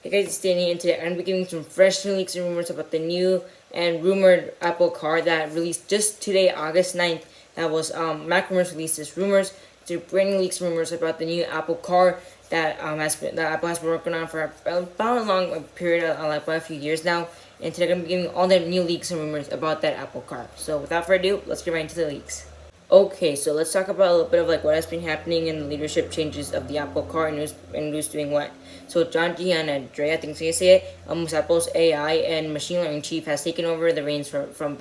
Hey guys, it's Danny, and today I'm going to be giving some fresh new leaks and rumors about the new and rumored Apple car that released just today, August 9th. That was Mac Rumors released this rumors. To brand new leaks and rumors about the new Apple car that Apple has been working on for about a long period, like about a few years now. And today I'm going to be giving all the new leaks and rumors about that Apple car. So without further ado, let's get right into the leaks. Okay, so let's talk about a little bit of like what has been happening in the leadership changes of the Apple car and who's doing what. So John Giannandrea, I think you say it, who's Apple's AI and machine learning chief, has taken over the reins from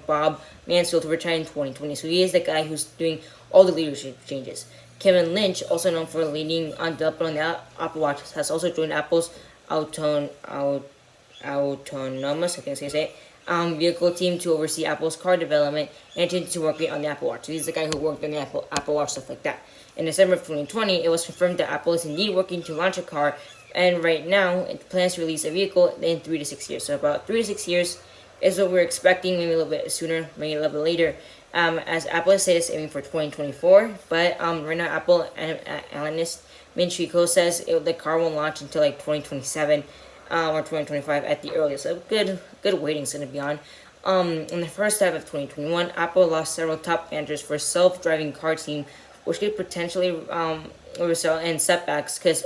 Bob Mansfield, who retired in 2020. So he is the guy who's doing all the leadership changes. Kevin Lynch, also known for leading on development on the Apple Watch, has also joined Apple's autonomous, I think say it, vehicle team to oversee Apple's car development and attend to working on the Apple Watch. So he's the guy who worked on the Apple Watch, stuff like that. In December of 2020, it was confirmed that Apple is indeed working to launch a car, and right now it plans to release a vehicle in 3 to 6 years. So about 3 to 6 years is what we're expecting, maybe a little bit sooner, maybe a little bit later. As Apple has said, it's aiming for 2024, but right now Apple analyst Min Chico says the car won't launch until like 2027 or 2025 at the earliest. So good waiting's gonna be on. In the first half of 2021, Apple lost several top managers for self-driving car team, which could potentially result in setbacks because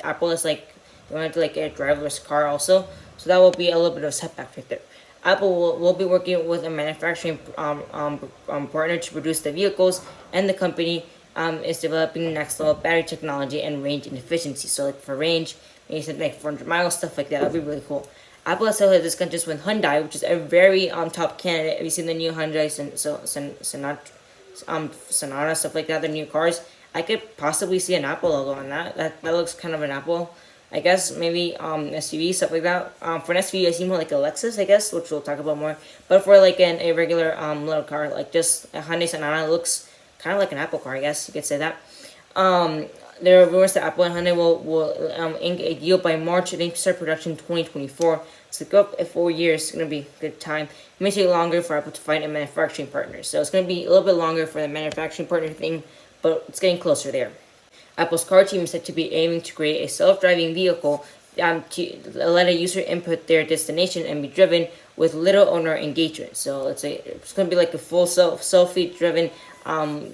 Apple is like they wanted to like get a driverless car also, so that will be a little bit of a setback right there. Apple will be working with a manufacturing partner to produce the vehicles, and the company is developing next level battery technology and range and efficiency. So like for range, maybe something like 400 miles, stuff like that. That'd be really cool. Apple has had discussions with Hyundai, which is a very top candidate. Have you seen the new Hyundai Sonata, stuff like that, the new cars? I could possibly see an Apple logo on that. That looks kind of an Apple. I guess maybe SUV, stuff like that. For an SUV, I see more like a Lexus, I guess, which we'll talk about more. But for like a regular little car, like just a Hyundai Sonata, looks kind of like an Apple car, I guess you could say that. There are rumors that Apple and Hyundai will ink a deal by March and aim to start production in 2024. So go up 4 years. It's going to be a good time. It may take longer for Apple to find a manufacturing partner. So it's going to be a little bit longer for the manufacturing partner thing, but it's getting closer there. Apple's car team is said to be aiming to create a self-driving vehicle to let a user input their destination and be driven with little owner engagement. So let's say it's going to be like a full selfie-driven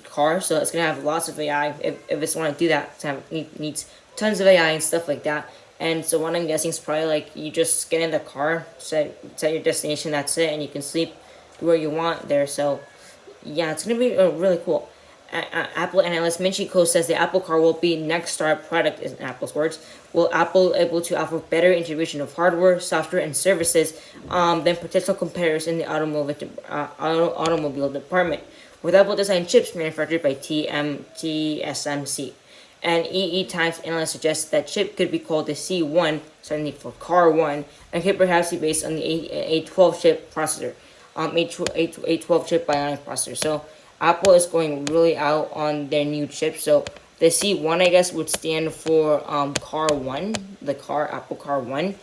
car. So it's going to have lots of AI if it's want to do that. It needs tons of AI and stuff like that. And so what I'm guessing is probably like you just get in the car, set your destination, that's it, and you can sleep where you want there. So yeah, it's going to be really cool. Apple analyst Min Chico says the Apple car will be next star product, in Apple's words. Will Apple able to offer better integration of hardware, software, and services than potential competitors in the automobile department, with Apple design chips manufactured by TSMC. And EE Times analyst suggests that chip could be called the C1, certainly for Car 1, and could perhaps be based on the A12 chip processor, A12 chip Bionic processor. So Apple is going really out on their new chip. So the C1, I guess, would stand for Car 1, the Apple Car 1.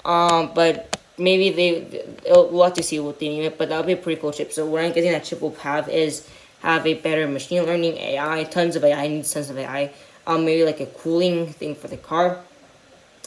But maybe we'll have to see what they name it, but that'll be a pretty cool chip. So what I'm guessing that chip will have a better machine learning, AI, tons of AI, needs tons of AI. Maybe like a cooling thing for the car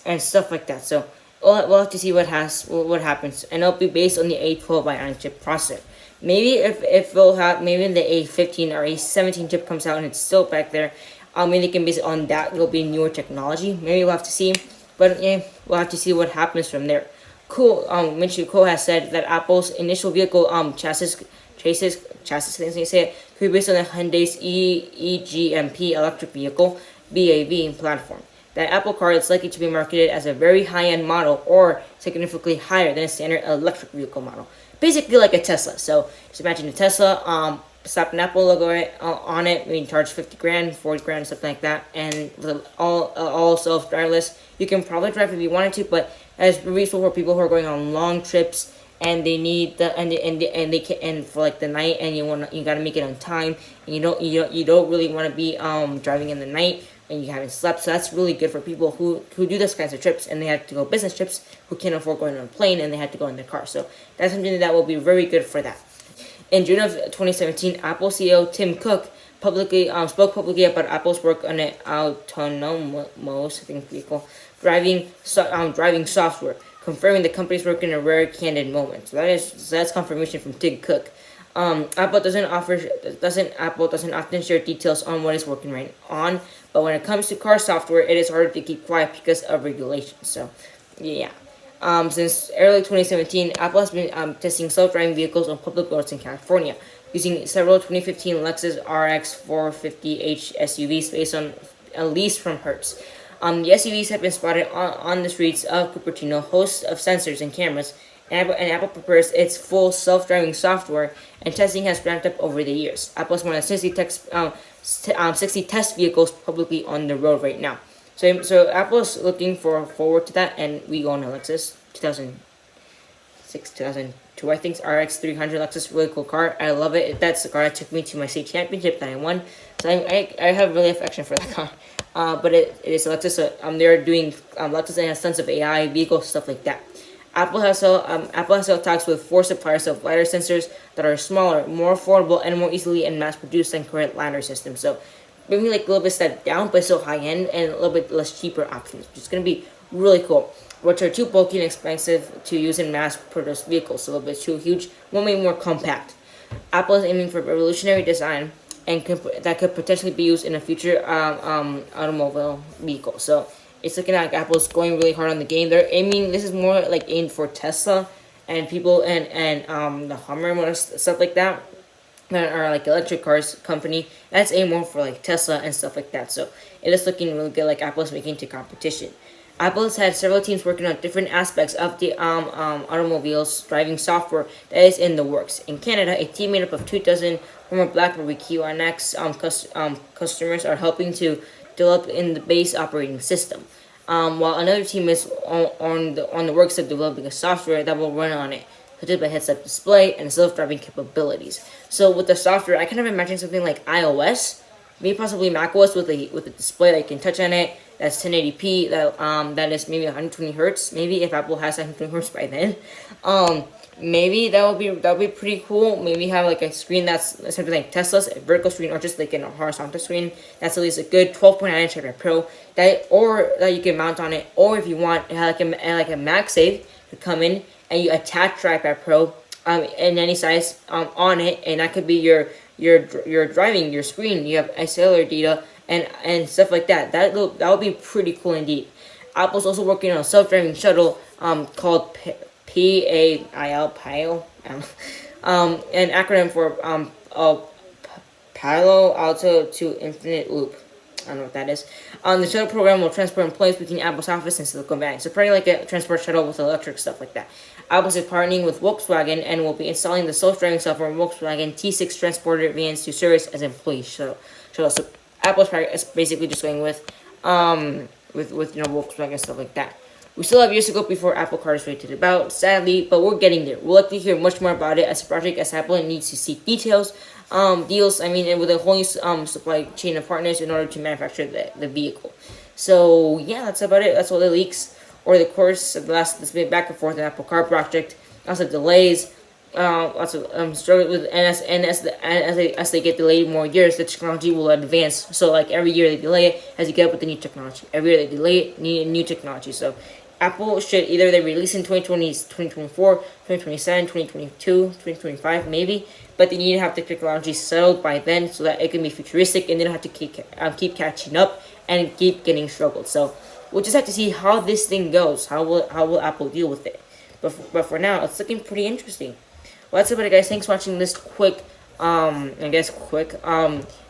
and stuff like that. So we'll have to see what happens, and it'll be based on the A12 Bionic chip processor. Maybe if they'll have, maybe the A15 or A17 chip comes out and it's still back there, maybe they can base it on that. It'll be newer technology. Maybe we'll have to see, but yeah, we'll have to see what happens from there. Cool. Min Chico has said that Apple's initial vehicle chassis, things you say it, could be based on the Hyundai's eGMP electric vehicle BAV platform. That Apple car is likely to be marketed as a very high-end model or significantly higher than a standard electric vehicle model. Basically like a Tesla. So just imagine a Tesla, slap an Apple logo on it, we can charge 50 grand, 40 grand, something like that, and with all self-driverless. You can probably drive if you wanted to, but as useful for people who are going on long trips and they need and for like the night, and you gotta make it on time, and you don't really want to be driving in the night and you haven't slept. So that's really good for people who do those kinds of trips and they have to go business trips, who can't afford going on a plane and they have to go in their car. So that's something that will be very good for that. In June of 2017, Apple CEO Tim Cook spoke publicly about Apple's work on an autonomous vehicle driving software, confirming the company's work in a rare, candid moment. So that's confirmation from Tim Cook. Apple doesn't often share details on what it's working right on, but when it comes to car software, it is harder to keep quiet because of regulations. So, yeah. Since early 2017, Apple has been testing self-driving vehicles on public roads in California, using several 2015 Lexus RX 450h SUVs based on a lease from Hertz. The SUVs have been spotted on the streets of Cupertino, host of sensors and cameras, and Apple prepares its full self-driving software, and testing has ramped up over the years. Apple has more than 60 test vehicles publicly on the road right now. So Apple's looking forward to that, and we own a Lexus 2006, 2002, I think, RX 300 Lexus, really cool car. I love it. That's the car that took me to my state championship that I won. So I have really affection for that car. But it is a Lexus. They're doing Lexus and has tons of AI vehicles, stuff like that. Apple has held talks with 4 suppliers of LiDAR sensors that are smaller, more affordable, and more easily and mass-produced than current LiDAR systems. So maybe like a little bit step down, but still high-end and a little bit less cheaper options, which is going to be really cool. Which are too bulky and expensive to use in mass-produced vehicles, so a little bit too huge, one way more compact. Apple is aiming for revolutionary design and that could potentially be used in a future automobile vehicle. So it's looking like Apple's going really hard on the game. This is more like aimed for Tesla and people and the Hummer and stuff like that are like electric cars company. That's aimed more for like Tesla and stuff like that. So it is looking really good, like Apple's making to competition. Apple has had several teams working on different aspects of the automobile's driving software that is in the works. In Canada, a team made up of 24 former BlackBerry QNX customers are helping to develop in the base operating system, while another team is on the works of developing a software that will run on it, such as a heads-up display and self-driving capabilities. So with the software, I kind of imagine something like iOS, maybe possibly macOS with a display that you can touch on it. That's 1080p. That is maybe 120 hertz. Maybe if Apple has 120 hertz by then, maybe that would be pretty cool. Maybe have like a screen that's something like Tesla's, a vertical screen, or just like a horizontal screen. That's at least a good 12.9-inch iPad Pro that you can mount on it. Or if you want, like a MagSafe to come in and you attach your iPad Pro in any size on it, and that could be your driving, your screen. You have cellular data and stuff like that. That would be pretty cool indeed. Apple's also working on a self-driving shuttle called PAIL, an acronym for Palo Alto to Infinite Loop. I don't know what that is. The shuttle program will transport employees between Apple's office and Silicon Valley. So probably like a transport shuttle with electric stuff like that. Apple's is partnering with Volkswagen and will be installing the self-driving software in Volkswagen T6 transporter vans to service as employee shuttle. So Apple's basically just going with Volkswagen stuff like that. We still have years to go before Apple Car is ready to debut, sadly, but we're getting there. We'll likely hear much more about it as a project as Apple needs to seek deals, and with a whole new supply chain of partners in order to manufacture the vehicle. So yeah, that's about it. That's all the leaks or the course of this bit back and forth in Apple Car project. Lots of delays, lots of struggle with, and as they get delayed more years, the technology will advance. So like every year they delay it as you get up with the new technology. Every year they delay it, need new technology. So Apple should either they release in 2020, 2024, 2027, 2022, 2025 maybe, but they need to have the technology settled by then so that it can be futuristic and they don't have to keep catching up and keep getting struggled. So we'll just have to see how this thing goes. How will Apple deal with it? But for now, it's looking pretty interesting. Well, that's about it, guys. Thanks for watching this quick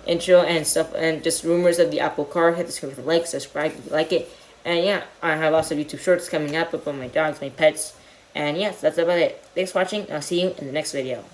intro and stuff, and just rumors of the Apple Car. Hit the screen for like, subscribe if you like it. And yeah, I have lots of YouTube shorts coming up about my dogs, my pets. And yes, that's about it. Thanks for watching. I'll see you in the next video.